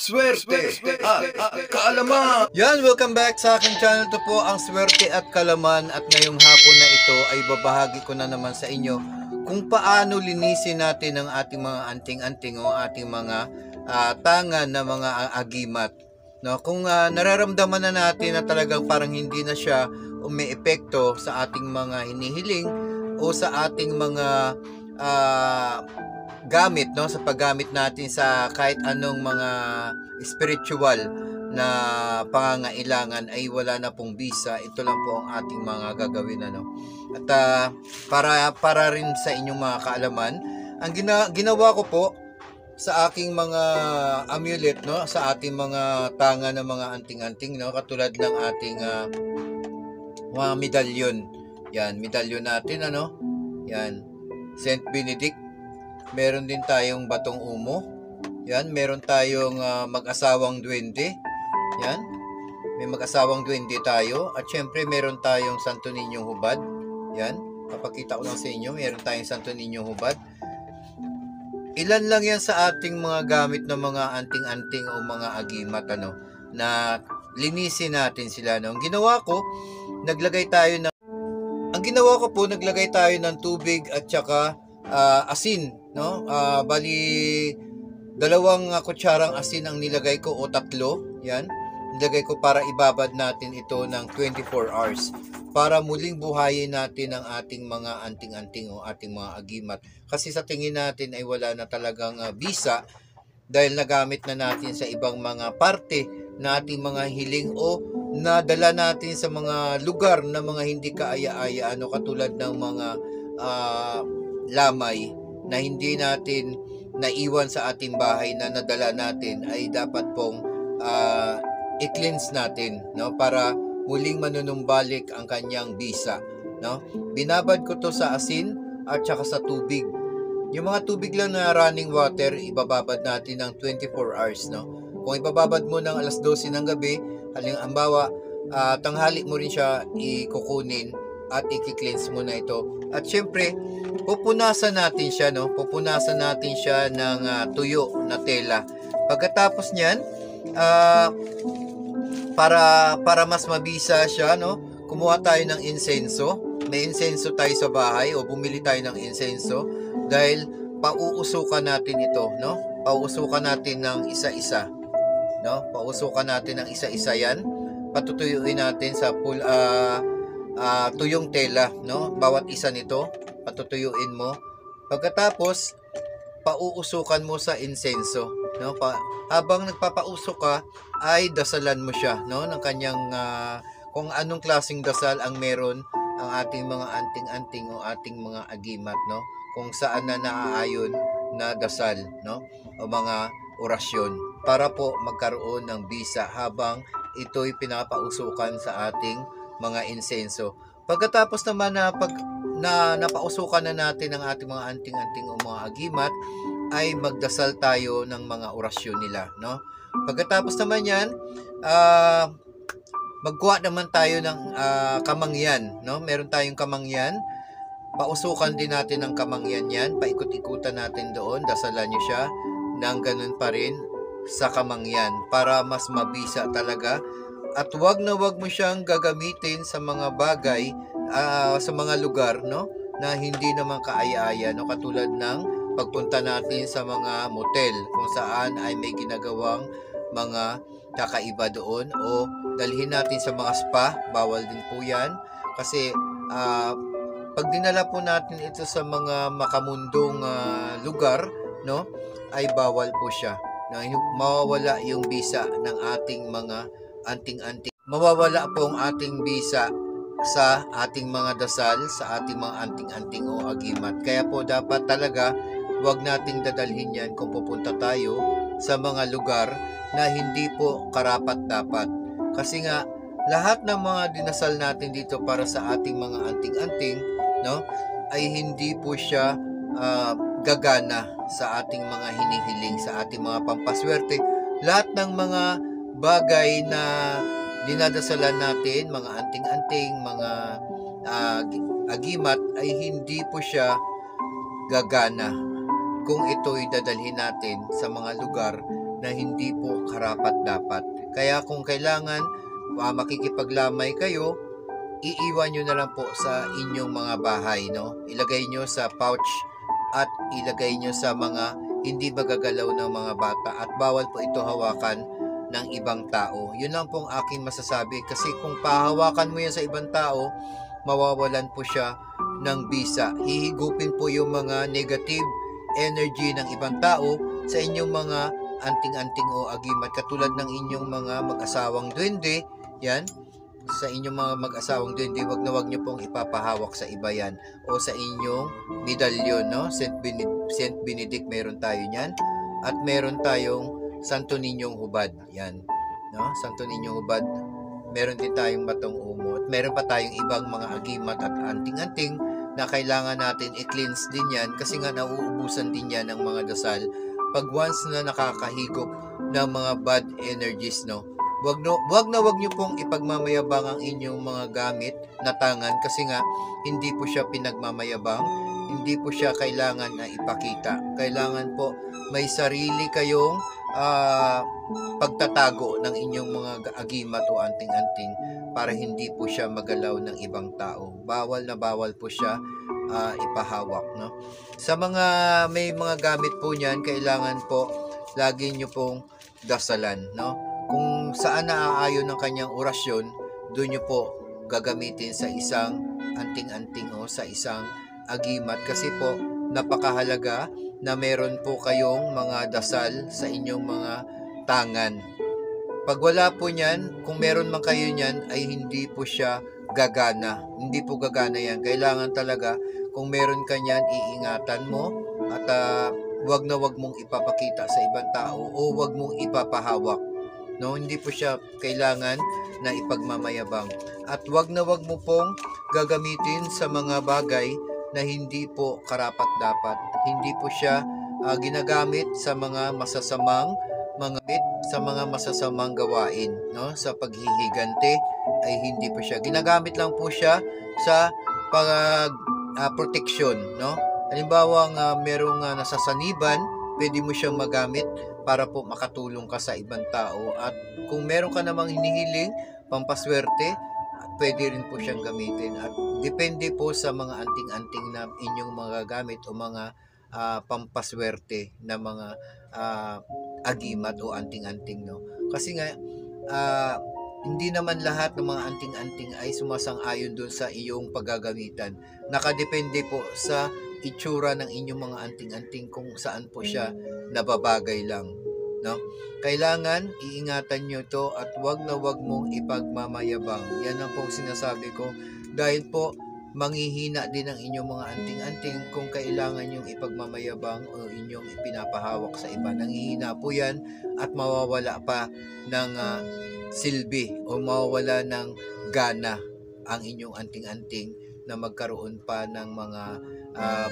Swerte at Kaalaman. Yan, welcome back sa aking channel. To po ang Swerte at Kaalaman, at ngayong hapon na ito ay babahagi ko na naman sa inyo kung paano linisin natin ang ating mga anting-anting o ating mga tangan na mga agimat. No, kung nararamdaman na natin na talagang parang hindi na siya umeepekto sa ating mga hinihiling o sa ating mga gamit, no, sa paggamit natin sa kahit anong mga spiritual na pangangailangan, ay wala na pong bisa. Ito lang po ang ating mga gagawin, ano. At para rin sa inyong mga kaalaman, ang ginawa ko po sa aking mga amulet, no, sa ating mga tanga ng mga anting-anting, no, katulad ng ating mga medalyon. Yan, medalyon natin, ano. Yan, Saint Benedict. Meron din tayong batong umo. Yan, meron tayong mag-asawang duwende. Yan, may mag-asawang duwende tayo. At syempre meron tayong Santo Niñong hubad. Yan, papakita ko lang sa inyo. Meron tayong Santo Niñong hubad. Ilan lang yan sa ating mga gamit na mga anting-anting o mga agimat, ano, na linisin natin sila, no? Ang ginawa ko, naglagay tayo ng tubig at saka asin, no? Bali 2 kutsarang asin ang nilagay ko o 3. Yan, nilagay ko para ibabad natin ito ng 24 hours para muling buhayin natin ang ating mga anting-anting o ating mga agimat, kasi sa tingin natin ay wala na talagang bisa dahil nagamit na natin sa ibang mga parte na ating mga hiling o nadala natin sa mga lugar na mga hindi kaaya-aya, ano, katulad ng mga lamay na hindi natin naiwan sa ating bahay na nadala natin, ay dapat pong i-cleanse natin, no, para muling manunumbalik ang kanyang bisa, no. Binabad ko to sa asin at saka sa tubig. Yung mga tubig lang na running water, ibababad natin ng 24 hours, no. Kung ibababad mo ng alas 12 ng gabi, halimbawa tanghali mo rin siya ikukunin at i-cleanse mo na ito. At syempre, pupunasan natin siya, no? Pupunasan natin siya ng tuyo na tela. Pagkatapos niyan, para mas mabisa siya, no? Kumuha tayo ng insenso. May insenso tayo sa bahay o bumili tayo ng insenso, dahil pauusukan natin ito, no? Pauusukan natin ng isa-isa, no? Pauusukan natin ng isa-isa 'yan. Patutuyuin natin sa tuyong tela, no? Bawat isa nito patutuyuin mo. Pagkatapos, pauusukan mo sa insenso, no? Habang nagpapausok ka, ay dasalan mo siya, no, ng kanyang kung anong klaseng dasal ang meron ang ating mga anting-anting o ating mga agimat, no? Kung saan na naaayon na dasal, no, o mga orasyon, para po magkaroon ng bisa habang ito'y pinapausukan sa ating mga insenso. Pagkatapos naman na napausukan na natin ang ating mga anting-anting o mga agimat, ay magdasal tayo ng mga orasyon nila, no? Pagkatapos naman yan, magkuha naman tayo ng kamangyan, no? Meron tayong kamangyan. Pausukan din natin ng kamangyan yan. Paikot-ikutan natin doon. Dasalan nyo siya ng ganun pa rin sa kamangyan para mas mabisa talaga. At wag na wag mo siyang gagamitin sa mga bagay, sa mga lugar, no, na hindi naman kaaya-aya, no, katulad ng pagpunta natin sa mga motel kung saan ay may ginagawang mga kakaiba doon, o dalhin natin sa mga spa. Bawal din po yan, kasi pag dinala po natin ito sa mga makamundong lugar, no, ay bawal po siya, no? Mawawala yung bisa ng ating mga anting-anting. Mawawala po ang ating bisa sa ating mga dasal, sa ating mga anting-anting o agimat. Kaya po dapat talaga wag nating dadalhin yan kung pupunta tayo sa mga lugar na hindi po karapat-dapat. Kasi nga, lahat ng mga dinasal natin dito para sa ating mga anting-anting, no, ay hindi po siya gagana sa ating mga hinihiling, sa ating mga pampaswerte. Lahat ng mga bagay na dinadasalan natin, mga anting-anting, mga agimat, ay hindi po siya gagana kung ito'y dadalhin natin sa mga lugar na hindi po karapat-dapat. Kaya kung kailangan makikipaglamay kayo, iiwan nyo na lang po sa inyong mga bahay, no? Ilagay nyo sa pouch at ilagay nyo sa mga hindi magagalaw ng mga bata at bawal po ito hawakan ng ibang tao. Yun lang pong aking masasabi kasi kung pahawakan mo yan sa ibang tao, mawawalan po siya ng bisa. Hihigupin po yung mga negative energy ng ibang tao sa inyong mga anting-anting o agimat, katulad ng inyong mga mag-asawang duwende. Yan, sa inyong mga mag-asawang duwende, wag nyo pong ipapahawak sa iba yan, o sa inyong medalyon, no? Saint Benedict, meron tayo niyan, at meron tayong Santo Niñong Hubad, yan, no? Santo Niñong Hubad, meron din tayong Batong Umo, at meron pa tayong ibang mga agimat at anting-anting na kailangan natin i-cleanse din yan kasi nga nauubusan din yan ng mga dasal pag once na nakakahigop ng mga bad energies, no? Wag nyo pong ipagmamayabang ang inyong mga gamit na tangan kasi nga hindi po siya pinagmamayabang, hindi po siya kailangan na ipakita. Kailangan po may sarili kayong pagtatago ng inyong mga agimat o anting-anting para hindi po siya magalaw ng ibang tao. Bawal na bawal po siya ipahawak, no? Sa mga may mga gamit po niyan, kailangan po lagi nyo pong dasalan, no? Kung saan naaayon ng kanyang orasyon, doon nyo po gagamitin sa isang anting-anting o sa isang agimat kasi po napakahalaga na meron po kayong mga dasal sa inyong mga tangan. Pag wala po niyan, kung meron man kayo niyan, ay hindi po siya gagana. Hindi po gagana yan. Kailangan talaga, kung meron ka niyan, iingatan mo at wag na wag mong ipapakita sa ibang tao o wag mong ipapahawak. No, hindi po siya kailangan na ipagmamayabang. At wag na wag mo pong gagamitin sa mga bagay na hindi po karapat-dapat. Hindi po siya ginagamit sa mga masasamang gawain, no? Sa paghihigante ay hindi po siya. Ginagamit lang po siya sa protection, no? Halimbawa merong nasasaniban, pwede mo siyang magamit para po makatulong ka sa ibang tao. At kung meron ka namang hinihiling pampaswerte, pwede rin po siyang gamitin. At depende po sa mga anting-anting na inyong mga gamit o mga pampaswerte na mga agimat o anting-anting, no? Kasi nga hindi naman lahat ng mga anting-anting ay sumasang-ayon doon sa iyong paggagamitan. Nakadepende po sa itsura ng inyong mga anting-anting kung saan po siya nababagay lang, no? Kailangan iingatan nyo to at wag na wag mong ipagmamayabang. Yan ang pong sinasabi ko dahil po manghihina din ang inyong mga anting-anting kung kailangan yung ipagmamayabang o inyong ipinapahawak sa iba. Nanghihina po yan at mawawala pa ng silbi o mawawala ng gana ang inyong anting-anting na magkaroon pa ng mga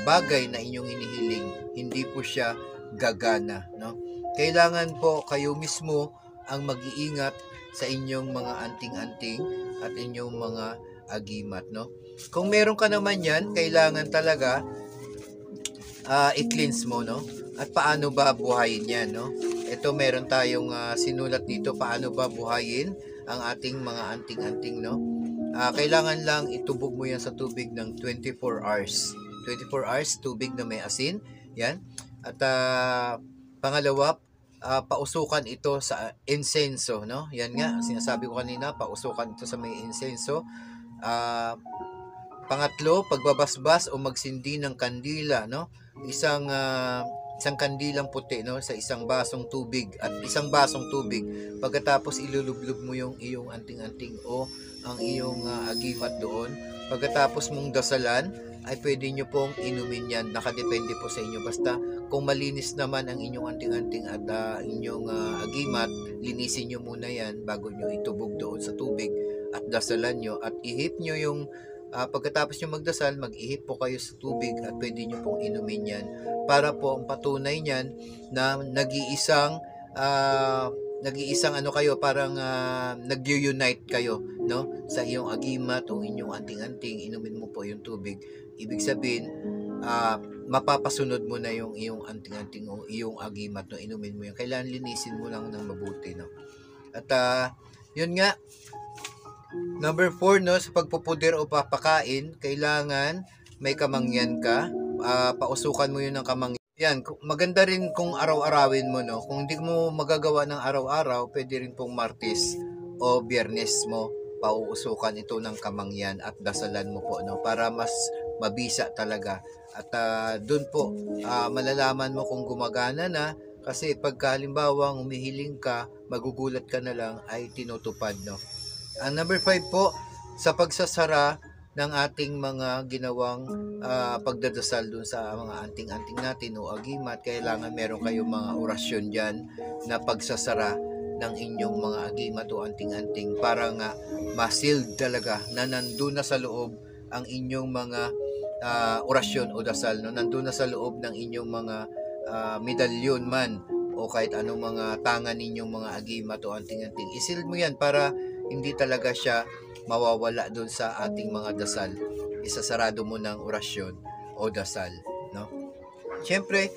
bagay na inyong hinihiling. Hindi po siya gagana, no? Kailangan po kayo mismo ang mag-iingat sa inyong mga anting-anting at inyong mga agimat, no? Kung meron ka naman yan, kailangan talaga i-cleanse mo, no? At paano ba buhayin yan, no? Ito meron tayong sinulat dito, paano ba buhayin ang ating mga anting-anting, no? Kailangan lang itubog mo yan sa tubig ng 24 hours. 24 hours, tubig na may asin. Yan. At pangalawa, pausukan ito sa insenso, no? Yan nga, sinasabi ko kanina, pausukan ito sa may insenso. Pangatlo, pagbabasbas o magsindi ng kandila, no? Isang kandilang puti, no, sa isang basong tubig at isang basong tubig. Pagkatapos ilulublog mo yung iyong anting-anting o ang iyong agimat doon. Pagkatapos mong dasalan, ay pwede nyo pong inumin yan. Nakadepende po sa inyo. Basta kung malinis naman ang inyong anting-anting at inyong agimat, linisin nyo muna yan bago nyo itubog doon sa tubig at dasalan nyo. At ihip nyo yung pagkatapos nyo magdasal, mag-ihip po kayo sa tubig at pwede nyo pong inumin yan. Para po ang patunay niyan na nag-iisang kayo, parang nag-unite kayo, no, sa iyong agimat o inyong anting-anting. Inumin mo po yung tubig. Ibig sabihin, mapapasunod mo na yung iyong anting-anting o iyong agimat, no? Inumin mo yan. Kailangan linisin mo lang ng mabuti, no? At yun nga, number 4, no, sa pagpupuder o papakain, kailangan may kamangyan ka. Pausukan mo yun ng kamangyan. Yan, maganda rin kung araw-arawin mo, no? Kung hindi mo magagawa ng araw-araw, pwede rin pong Martes o Biyernes mo pauusukan ito ng kamangyan at dasalan mo po, no? Para mas mabisa talaga. At doon po, malalaman mo kung gumagana na, kasi pagka halimbawa umihiling ka, magugulat ka na lang, ay tinutupad, no? Number 5 po, sa pagsasara ng ating mga ginawang pagdadasal dun sa mga anting-anting natin o agimat, kailangan meron kayong mga orasyon dyan na pagsasara ng inyong mga agimat o anting-anting para nga ma-sealed talaga na nandun na sa loob ang inyong mga orasyon o dasal, no? Nandun na sa loob ng inyong mga medalyon man o kahit anong mga tangan ninyong mga agimat o anting-anting. I-sealed mo yan para hindi talaga siya mawawala doon sa ating mga dasal. Isasarado mo ng orasyon o dasal, no? Siyempre,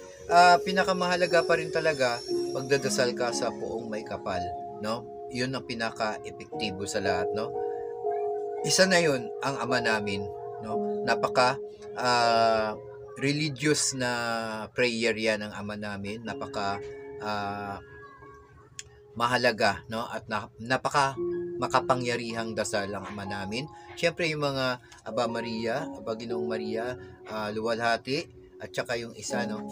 pinakamahalaga pa rin talaga magdadasal ka sa Poong May Kapal, no? 'Yun ang pinaka-epektibo sa lahat, no? Isa na 'yun ang Ama Namin, no? Napaka religious na prayer 'yan ng Ama Namin, napaka mahalaga, no? At napaka makapangyarihang dasal ang Ama Namin. Siyempre yung mga Aba Maria, Aba Ginoong Maria, luwalhati, at saka yung isa, no?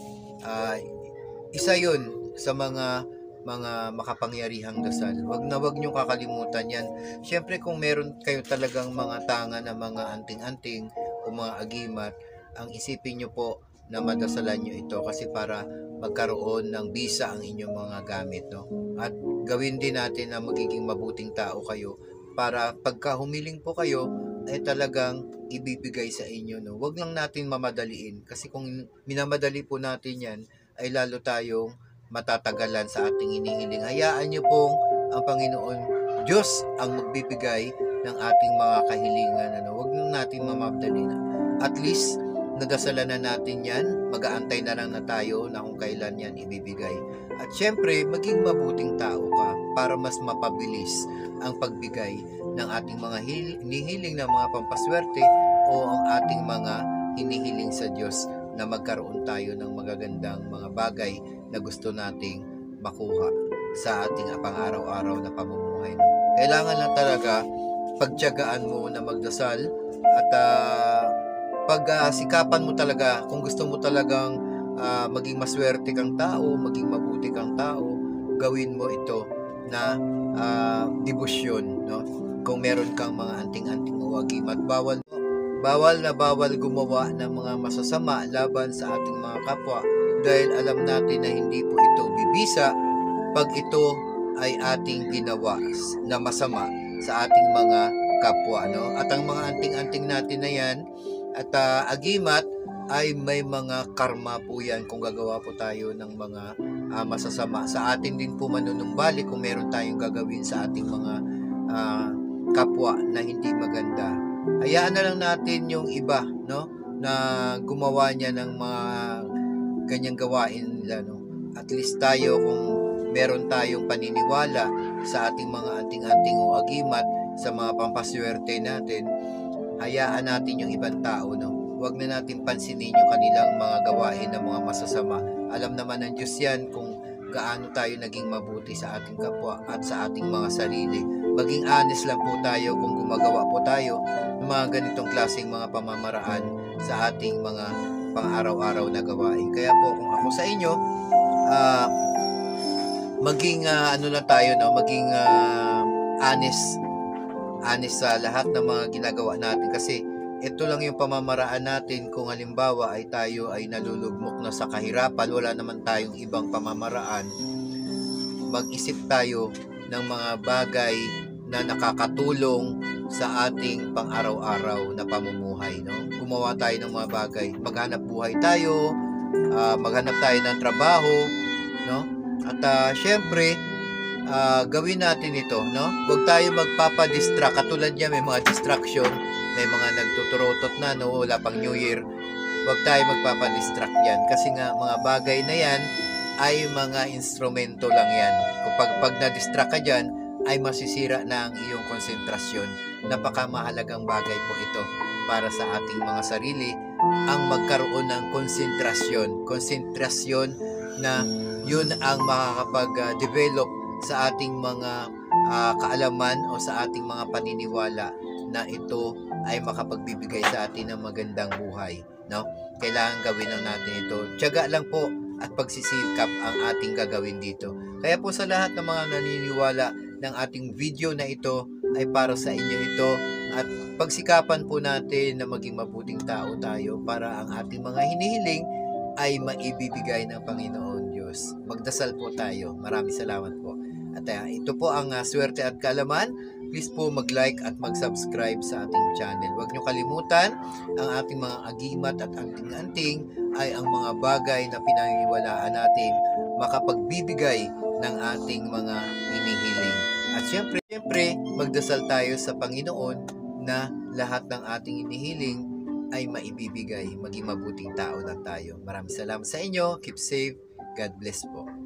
Isa yun sa mga makapangyarihang dasal. Wag nyo kakalimutan yan. Siyempre kung meron kayo talagang mga tanga na mga anting-anting o mga agimat, ang isipin nyo po na madasalan nyo ito kasi para magkaroon ng bisa ang inyong mga gamit, no? At gawin din natin na magiging mabuting tao kayo para pagka humiling po kayo ay talagang ibibigay sa inyo, no? Huwag lang natin mamadaliin kasi kung minamadali po natin yan ay lalo tayong matatagalan sa ating hinihiling. Hayaan nyo pong ang Panginoon Diyos ang magbibigay ng ating mga kahilingan, ano? Huwag lang natin mamadaliin. At least nadasalan na natin yan, mag-aantay na lang na tayo na kung kailan yan ibibigay. At syempre, maging mabuting tao ka para mas mapabilis ang pagbigay ng ating mga hinihiling na mga pampaswerte o ang ating mga hinihiling sa Diyos na magkaroon tayo ng magagandang mga bagay na gusto nating makuha sa ating pang-araw-araw na pamumuhay. Kailangan lang talaga pagtiyagaan mo na magdasal at sikapan mo talaga kung gusto mo talagang maging maswerte kang tao, maging mabuti kang tao, gawin mo ito na debosyon, no? Kung meron kang mga anting-anting o agimat, bawal na bawal gumawa ng mga masasama laban sa ating mga kapwa dahil alam natin na hindi po ito bibisa pag ito ay ating ginawa na masama sa ating mga kapwa, no? At ang mga anting-anting natin na yan at agimat ay may mga karma po yan kung gagawa po tayo ng mga masasama. Sa atin din po manunumbalik kung meron tayong gagawin sa ating mga kapwa na hindi maganda. Hayaan na lang natin yung iba, no, na gumawa niya ng mga ganyang gawain nila, no? At least tayo kung meron tayong paniniwala sa ating mga anting-anting o agimat sa mga pampaswerte natin, hayaan natin yung ibang tao, no? Huwag na natin pansinin yung kanilang mga gawain na mga masasama. Alam naman ng Diyos yan kung gaano tayo naging mabuti sa ating kapwa at sa ating mga sarili. Maging honest lang po tayo kung gumagawa po tayo ng mga ganitong klaseng mga pamamaraan sa ating mga pang-araw-araw na gawain. Kaya po kung ako sa inyo, maging ano lang tayo, no? Maging honest sa lahat ng mga ginagawa natin kasi ito lang yung pamamaraan natin kung halimbawa ay tayo ay nalulugmok na sa kahirapan, wala naman tayong ibang pamamaraan. Mag-isip tayo ng mga bagay na nakakatulong sa ating pang-araw-araw na pamumuhay, no? Gumawa tayo ng mga bagay, maghanap buhay tayo, maghanap tayo ng trabaho, no? At syempre, gawin natin ito, no? Huwag tayo magpapadistract. Katulad niya, may mga distraction, may mga nagtuturotot na, no? Wala pang New Year. Huwag tayo magpapadistract yan. Kasi nga, mga bagay na yan ay mga instrumento lang yan. Pag na-distract ka dyan, ay masisira na ang iyong konsentrasyon. Napakamahalagang bagay po ito para sa ating mga sarili, ang magkaroon ng konsentrasyon. Konsentrasyon na yun ang makakapag-develop sa ating mga kaalaman o sa ating mga paniniwala na ito ay makapagbibigay sa atin ng magandang buhay. No? Kailangan gawin lang natin ito. Tiyaga lang po at pagsisikap ang ating gagawin dito. Kaya po sa lahat ng mga naniniwala ng ating video na ito ay para sa inyo ito at pagsikapan po natin na maging mabuting tao tayo para ang ating mga hinihiling ay maibibigay ng Panginoon Diyos. Magdasal po tayo. Maraming salamat po. At ito po ang Swerte at Kaalaman. Please po mag-like at mag-subscribe sa ating channel. Huwag niyo kalimutan ang ating mga agimat at anting-anting ay ang mga bagay na pinaniniwalaan natin makapagbibigay ng ating mga hinihiling. At syempre, magdasal tayo sa Panginoon na lahat ng ating hinihiling ay maibibigay. Maging mabuting tao lang tayo. Maraming salamat sa inyo. Keep safe. God bless po.